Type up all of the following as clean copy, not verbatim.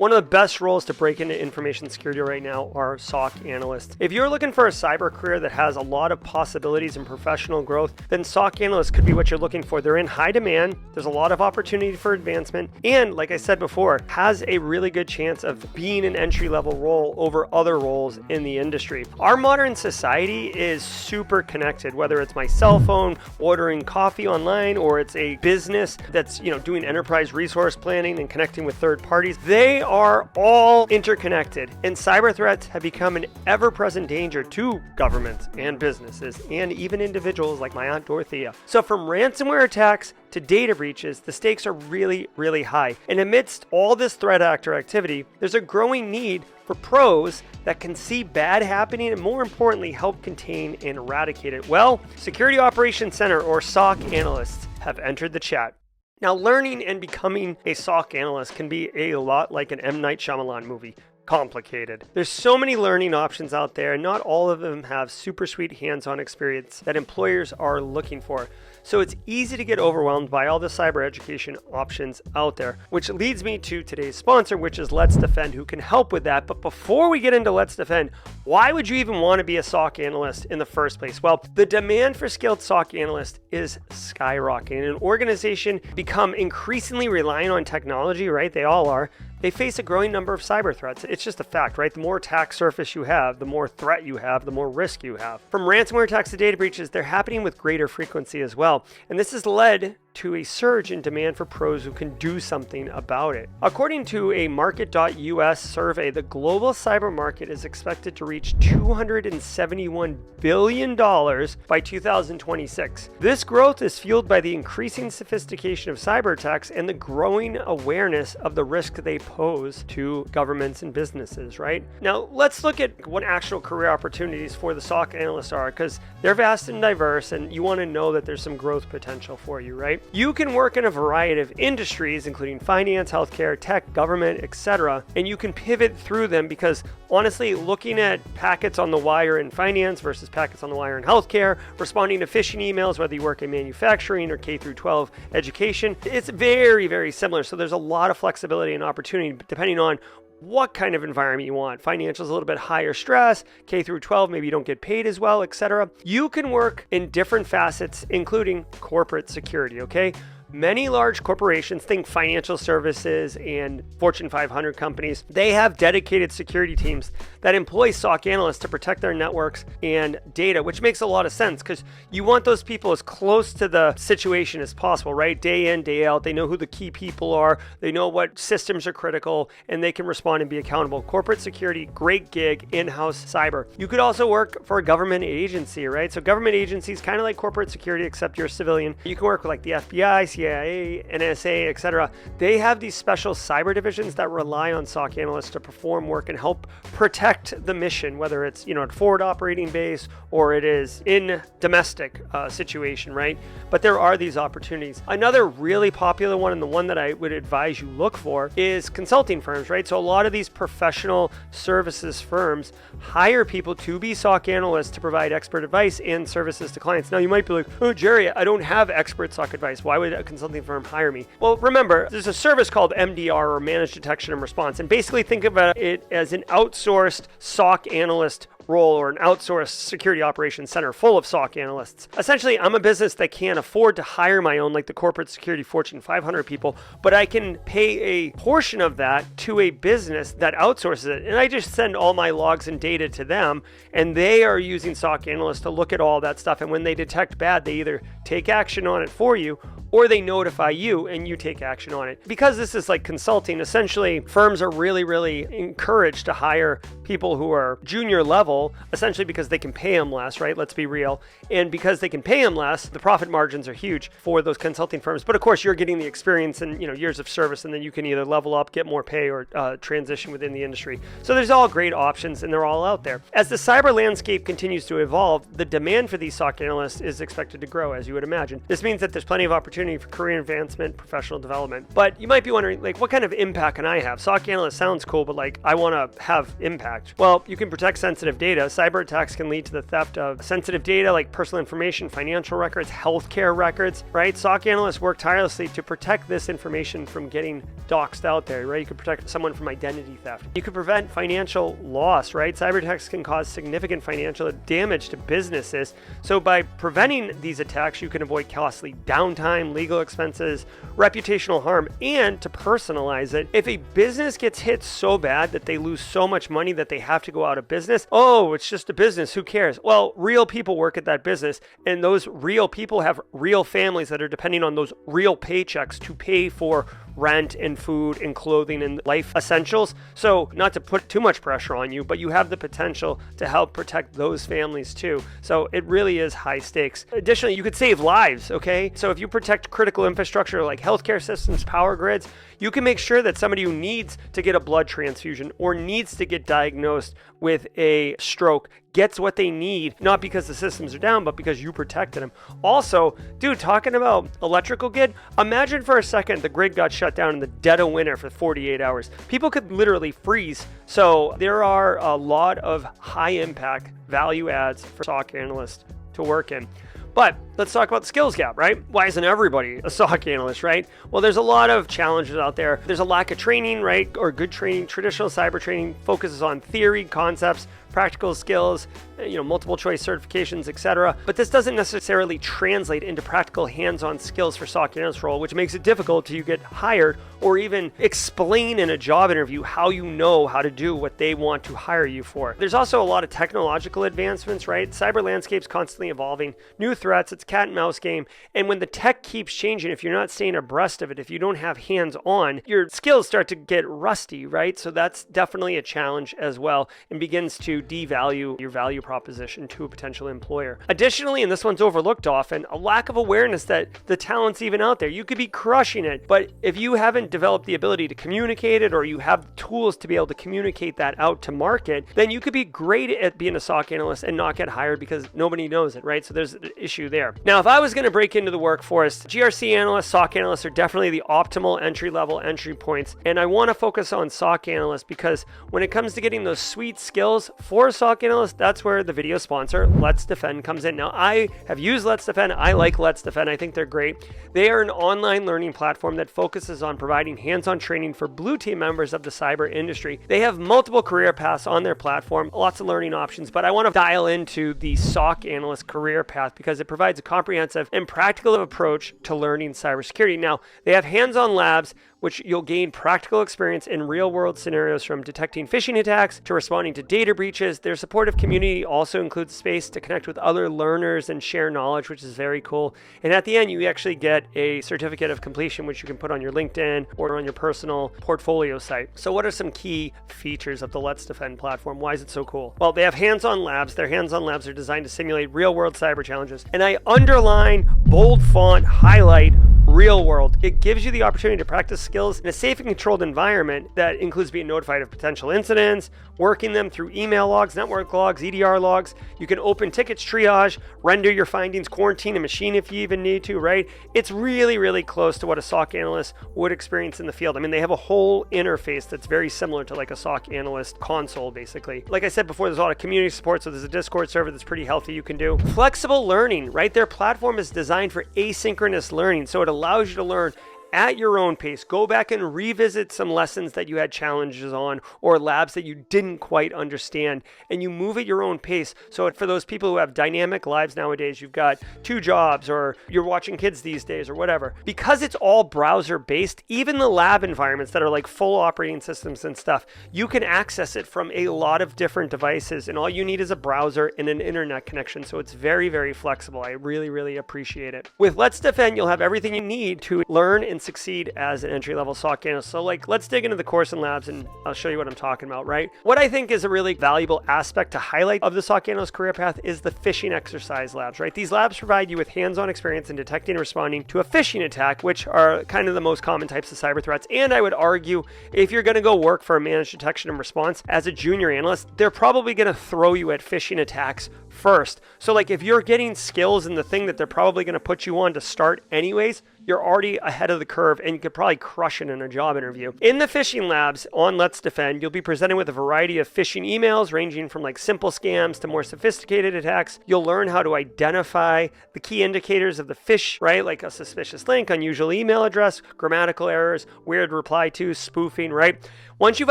One of the best roles to break into information security right now are SOC analysts. If you're looking for a cyber career that has a lot of possibilities and professional growth, then SOC analysts could be what you're looking for. They're in high demand, there's a lot of opportunity for advancement, and like I said before, has a really good chance of being an entry-level role over other roles in the industry. Our modern society is super connected, whether it's my cell phone, ordering coffee online, or it's a business that's doing enterprise resource planning and connecting with third parties. They are all interconnected, and cyber threats have become an ever-present danger to governments and businesses and even individuals like my Aunt Dorothea. So from ransomware attacks to data breaches, the stakes are really, really high. And amidst all this threat actor activity, there's a growing need for pros that can see bad happening and, more importantly, help contain and eradicate it. Well, Security Operations Center, or SOC Analysts, have entered the chat. Now, learning and becoming a SOC analyst can be a lot like an M. Night Shyamalan movie. Complicated. There's so many learning options out there, and not all of them have super sweet hands-on experience that employers are looking for. So it's easy to get overwhelmed by all the cyber education options out there, which leads me to today's sponsor, which is Let's Defend, who can help with that. But before we get into Let's Defend, why would you even want to be a SOC analyst in the first place? Well, the demand for skilled SOC analysts is skyrocketing. An organization become increasingly reliant on technology, right? They all are. They face a growing number of cyber threats. It's just a fact, right? The more attack surface you have, the more threat you have, the more risk you have. From ransomware attacks to data breaches, they're happening with greater frequency as well. And this has led to a surge in demand for pros who can do something about it. According to a Market.us survey, the global cyber market is expected to reach $271 billion by 2026. This growth is fueled by the increasing sophistication of cyber attacks and the growing awareness of the risk they pose to governments and businesses, right? Now, let's look at what actual career opportunities for the SOC analysts are, because they're vast and diverse, and you want to know that there's some growth potential for you, right? You can work in a variety of industries, including finance, healthcare, tech, government, etc., and you can pivot through them because, honestly, looking at packets on the wire in finance versus packets on the wire in healthcare, responding to phishing emails, whether you work in manufacturing or K through 12 education, it's very, very similar. So there's a lot of flexibility and opportunity depending on what kind of environment you want. Financial is a little bit higher stress, K through 12, maybe you don't get paid as well, etc. You can work in different facets, including corporate security, okay? Many large corporations, think financial services and Fortune 500 companies, they have dedicated security teams that employ SOC analysts to protect their networks and data, which makes a lot of sense because you want those people as close to the situation as possible, right? Day in, day out, they know who the key people are, they know what systems are critical, and they can respond and be accountable. Corporate security, great gig, in-house cyber. You could also work for a government agency, right? So government agencies, kind of like corporate security, except you're a civilian. You can work with like the FBI, CIA, NSA, etc. They have these special cyber divisions that rely on SOC analysts to perform work and help protect the mission, whether it's at forward operating base or it is in domestic situation, right? But there are these opportunities. Another really popular one, and the one that I would advise you look for, is consulting firms, right? So a lot of these professional services firms hire people to be SOC analysts to provide expert advice and services to clients. Now you might be like, oh, Jerry, I don't have expert SOC advice. Why would a consulting firm hire me? Well, remember, there's a service called MDR, or Managed Detection and Response, and basically think about it as an outsourced SOC analyst role or an outsourced security operations center full of SOC analysts. Essentially, I'm a business that can't afford to hire my own, like the corporate security Fortune 500 people, but I can pay a portion of that to a business that outsources it. And I just send all my logs and data to them, and they are using SOC analysts to look at all that stuff. And when they detect bad, they either take action on it for you, or they notify you and you take action on it. Because this is like consulting, essentially firms are really, really encouraged to hire people who are junior level, essentially because they can pay them less, right? Let's be real. And because they can pay them less, the profit margins are huge for those consulting firms. But of course, you're getting the experience and years of service, and then you can either level up, get more pay, or transition within the industry. So there's all great options, and they're all out there. As the cyber landscape continues to evolve, the demand for these SOC analysts is expected to grow, as you would imagine. This means that there's plenty of opportunity for career advancement, professional development. But you might be wondering, like, what kind of impact can I have? SOC analyst sounds cool, but like, I want to have impact. Well, you can protect sensitive data data. Cyber attacks can lead to the theft of sensitive data like personal information, financial records, healthcare records, right? SOC analysts work tirelessly to protect this information from getting doxed out there, right? You could protect someone from identity theft. You could prevent financial loss, right? Cyber attacks can cause significant financial damage to businesses. So by preventing these attacks, you can avoid costly downtime, legal expenses, reputational harm, and to personalize it, if a business gets hit so bad that they lose so much money that they have to go out of business, oh, it's just a business, who cares? Well, real people work at that business, and those real people have real families that are depending on those real paychecks to pay for rent and food and clothing and life essentials. So not to put too much pressure on you, but you have the potential to help protect those families too. So it really is high stakes. Additionally, you could save lives, okay? So if you protect critical infrastructure like healthcare systems, power grids, you can make sure that somebody who needs to get a blood transfusion or needs to get diagnosed with a stroke gets what they need, not because the systems are down, but because you protected them. Also, dude, talking about electrical grid, imagine for a second the grid got shut down in the dead of winter for 48 hours. People could literally freeze. So there are a lot of high impact value adds for SOC analysts to work in. But let's talk about the skills gap, right? Why isn't everybody a SOC analyst, right? Well, there's a lot of challenges out there. There's a lack of training, right? Or good training. Traditional cyber training focuses on theory, concepts, practical skills, multiple choice certifications, etc. But this doesn't necessarily translate into practical hands-on skills for SOC analyst role, which makes it difficult to get hired or even explain in a job interview how you know how to do what they want to hire you for. There's also a lot of technological advancements, right? Cyber landscape's constantly evolving, new threats, it's cat and mouse game. And when the tech keeps changing, if you're not staying abreast of it, if you don't have hands-on, your skills start to get rusty, right? So that's definitely a challenge as well and begins to devalue your value proposition to a potential employer. Additionally, and this one's overlooked often, a lack of awareness that the talent's even out there. You could be crushing it, but if you haven't developed the ability to communicate it or you have tools to be able to communicate that out to market, then you could be great at being a SOC analyst and not get hired because nobody knows it, right? So there's an issue there. Now, if I was going to break into the workforce, GRC analysts, SOC analysts are definitely the optimal entry-level entry points, and I want to focus on SOC analysts because when it comes to getting those sweet skills for a SOC analyst, that's where the video sponsor, Let's Defend, comes in. Now, I have used Let's Defend. I like Let's Defend. I think they're great. They are an online learning platform that focuses on providing hands-on training for blue team members of the cyber industry. They have multiple career paths on their platform, lots of learning options, but I want to dial into the SOC analyst career path because it provides a comprehensive and practical approach to learning cybersecurity. Now, they have hands-on labs, which you'll gain practical experience in real-world scenarios from detecting phishing attacks to responding to data breaches. Their supportive community also includes space to connect with other learners and share knowledge, which is very cool. And at the end, you actually get a certificate of completion, which you can put on your LinkedIn or on your personal portfolio site. So what are some key features of the Let's Defend platform? Why is it so cool? Well, they have hands-on labs. Their hands-on labs are designed to simulate real-world cyber challenges. And I underline, bold font, highlight, real world. It gives you the opportunity to practice skills in a safe and controlled environment that includes being notified of potential incidents, working them through email logs, network logs, EDR logs. You can open tickets, triage, render your findings, quarantine a machine if you even need to, right? It's really, really close to what a SOC analyst would experience in the field. I mean, they have a whole interface that's very similar to like a SOC analyst console, basically. Like I said before, there's a lot of community support, so there's a Discord server that's pretty healthy you can do. Flexible learning, right? Their platform is designed for asynchronous learning, so it allows you to learn at your own pace. Go back and revisit some lessons that you had challenges on or labs that you didn't quite understand, and you move at your own pace. So for those people who have dynamic lives nowadays, you've got 2 jobs or you're watching kids these days or whatever, because it's all browser based, even the lab environments that are like full operating systems and stuff, you can access it from a lot of different devices, and all you need is a browser and an internet connection. So it's very, very flexible. I really, really appreciate it. With Let's Defend, you'll have everything you need to learn and succeed as an entry-level SOC analyst. So let's dig into the course and labs and I'll show you what I'm talking about, right? What I think is a really valuable aspect to highlight of the SOC analyst career path is the phishing exercise labs, right? These labs provide you with hands-on experience in detecting and responding to a phishing attack, which are kind of the most common types of cyber threats. And I would argue if you're going to go work for a managed detection and response as a junior analyst, they're probably going to throw you at phishing attacks first. So like if you're getting skills in the thing that they're probably going to put you on to start anyways, you're already ahead of the curve and you could probably crush it in a job interview. In the phishing labs on Let's Defend, you'll be presented with a variety of phishing emails ranging from like simple scams to more sophisticated attacks. You'll learn how to identify the key indicators of the phish, right? Like a suspicious link, unusual email address, grammatical errors, weird reply to, spoofing, right? Once you've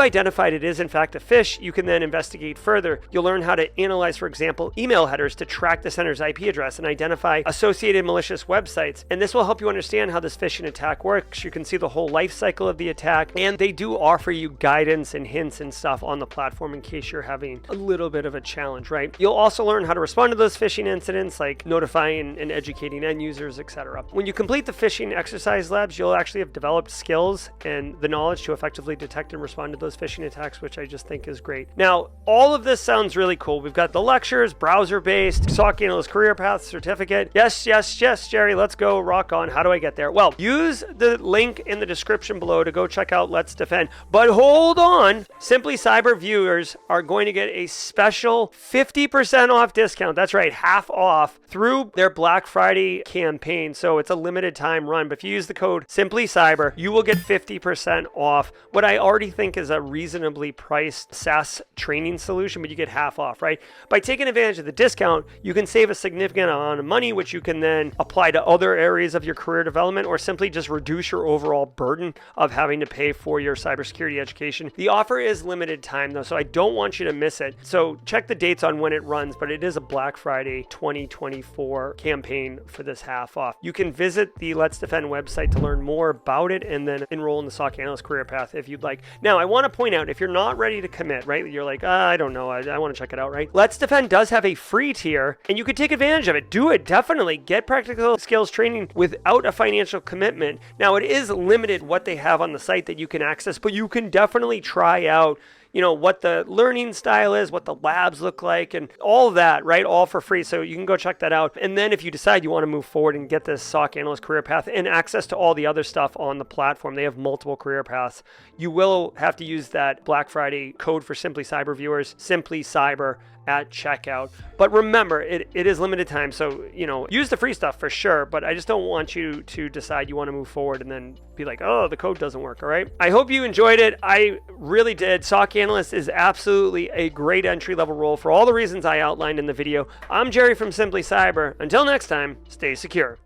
identified it is in fact a phish, you can then investigate further. You'll learn how to analyze, for example, email headers to track the sender's IP address and identify associated malicious websites. And this will help you understand how this phishing attack works. You can see the whole life cycle of the attack, and they do offer you guidance and hints and stuff on the platform in case you're having a little bit of a challenge, right? You'll also learn how to respond to those phishing incidents, like notifying and educating end users, etc. When you complete the phishing exercise labs, you'll actually have developed skills and the knowledge to effectively detect and respond to those phishing attacks, which I just think is great. Now, all of this sounds really cool. We've got the lectures, browser-based, SOC Analyst Career Path certificate. Yes, Jerry, let's go, rock on. How do I get there? Well, use the link in the description below to go check out Let's Defend. But hold on, Simply Cyber viewers are going to get a special 50% off discount. That's right, half off through their Black Friday campaign. So it's a limited time run, but if you use the code Simply Cyber, you will get 50% off what I already think is a reasonably priced SaaS training solution, but you get half off, right? By taking advantage of the discount, you can save a significant amount of money, which you can then apply to other areas of your career development or simply just reduce your overall burden of having to pay for your cybersecurity education. The offer is limited time though, so I don't want you to miss it. So check the dates on when it runs, but it is a Black Friday 2024 campaign for this half off. You can visit the Let's Defend website to learn more about it and then enroll in the SOC Analyst Career Path if you'd like. Now, I want to point out, if you're not ready to commit, right? You're like, I don't know, I want to check it out, right? Let's Defend does have a free tier and you could take advantage of it. Do it, definitely. Get practical skills training without a financial commitment. Now, it is limited what they have on the site that you can access, but you can definitely try out what the learning style is, what the labs look like, and all of that, right? All for free. So you can go check that out. And then if you decide you want to move forward and get this SOC Analyst Career Path and access to all the other stuff on the platform, they have multiple career paths. You will have to use that Black Friday code for Simply Cyber viewers, Simply Cyber, at checkout. But remember, it is limited time. So, use the free stuff for sure, but I just don't want you to decide you want to move forward and then be like, oh, the code doesn't work. All right. I hope you enjoyed it. I really did. SOC Analyst is absolutely a great entry-level role for all the reasons I outlined in the video. I'm Jerry from Simply Cyber. Until next time, stay secure.